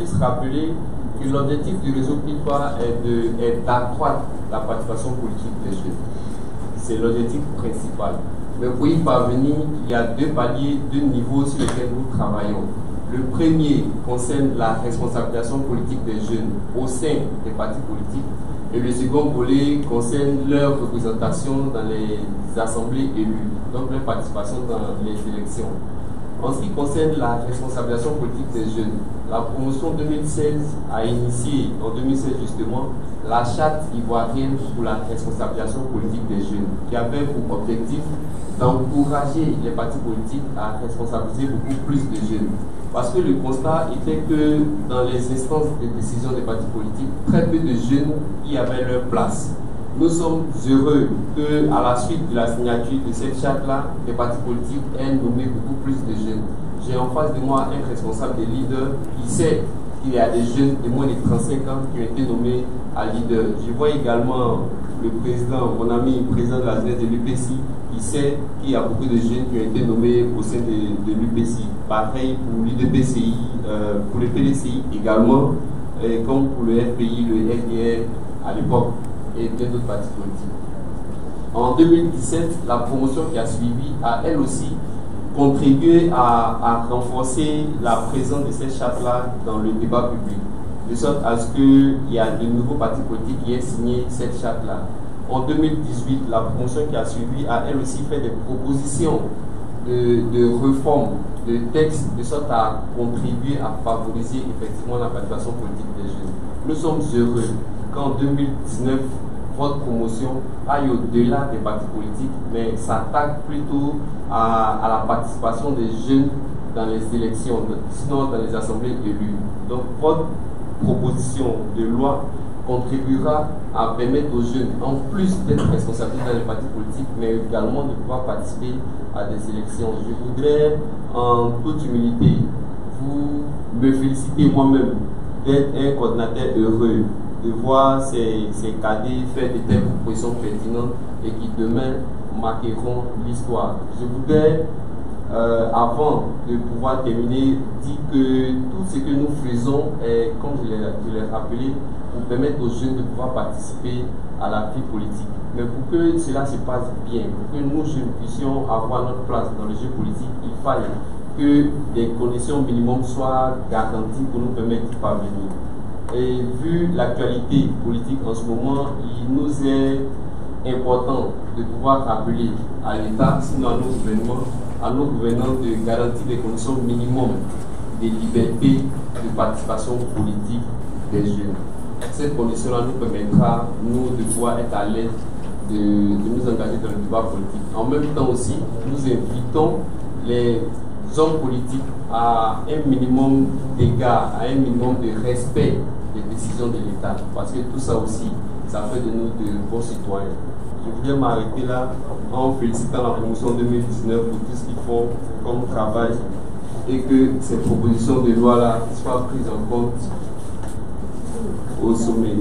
juste rappeler que l'objectif du réseau PIPA est d'accroître la participation politique des jeunes. C'est l'objectif principal. Mais pour y parvenir, il y a deux paliers, deux niveaux sur lesquels nous travaillons. Le premier concerne la responsabilisation politique des jeunes au sein des partis politiques. Et le second volet concerne leur représentation dans les assemblées élues, donc leur participation dans les élections. En ce qui concerne la responsabilisation politique des jeunes, la promotion 2016 a initié, en 2016 justement, la charte ivoirienne pour la responsabilisation politique des jeunes, qui avait pour objectif d'encourager les partis politiques à responsabiliser beaucoup plus de jeunes. Parce que le constat était que dans les instances de décision des partis politiques, très peu de jeunes y avaient leur place. Nous sommes heureux qu'à la suite de la signature de cette charte-là, les partis politiques aient nommé beaucoup plus de jeunes. J'ai en face de moi un responsable des leaders qui sait qu'il y a des jeunes de moins de 35 ans qui ont été nommés à leader. Je vois également le président, mon ami, président de la jeunesse de l'UPC, qui sait qu'il y a beaucoup de jeunes qui ont été nommés au sein de l'UPC. Pareil pour l'UDPCI, pour le PDCI également, comme pour le FPI, le FDR à l'époque et plein d'autres partis politiques. En 2017, la promotion qui a suivi a elle aussi contribué à renforcer la présence de cette charte-là dans le débat public, de sorte à ce qu'il y a de nouveaux partis politiques qui aient signé cette charte-là. En 2018, la promotion qui a suivi a elle aussi fait des propositions de réforme, de textes, de sorte à contribuer à favoriser effectivement la participation politique des jeunes. Nous sommes heureux qu'en 2019, votre promotion aille au-delà des partis politiques, mais s'attaque plutôt à la participation des jeunes dans les élections, sinon dans les assemblées élues. Donc votre proposition de loi contribuera à permettre aux jeunes, en plus d'être responsables dans les partis politiques, mais également de pouvoir participer à des élections. Je voudrais, en toute humilité, vous me féliciter moi-même d'être un coordinateur heureux, de voir ces cadets faire de telles propositions pertinentes et qui demain marqueront l'histoire. Je voudrais, avant de pouvoir terminer, dire que tout ce que nous faisons est, comme je l'ai rappelé, pour permettre aux jeunes de pouvoir participer à la vie politique. Mais pour que cela se passe bien, pour que nous jeunes puissions avoir notre place dans le jeu politique, il fallait que des conditions minimum soient garanties pour nous permettre d'y parvenir. Et vu l'actualité politique en ce moment, il nous est important de pouvoir rappeler à l'État, sinon à nos gouvernants de garantir des conditions minimum de liberté de participation politique des jeunes. Cette condition-là nous permettra, nous, de pouvoir être à l'aise de nous engager dans le débat politique. En même temps aussi, nous invitons les hommes politiques à un minimum d'égard, à un minimum de respect des décisions de l'État. Parce que tout ça aussi, ça fait de nous de bons citoyens. Je voudrais m'arrêter là en félicitant la promotion 2019 pour tout ce qu'ils font comme travail et que ces propositions de loi-là soient prises en compte au sommet.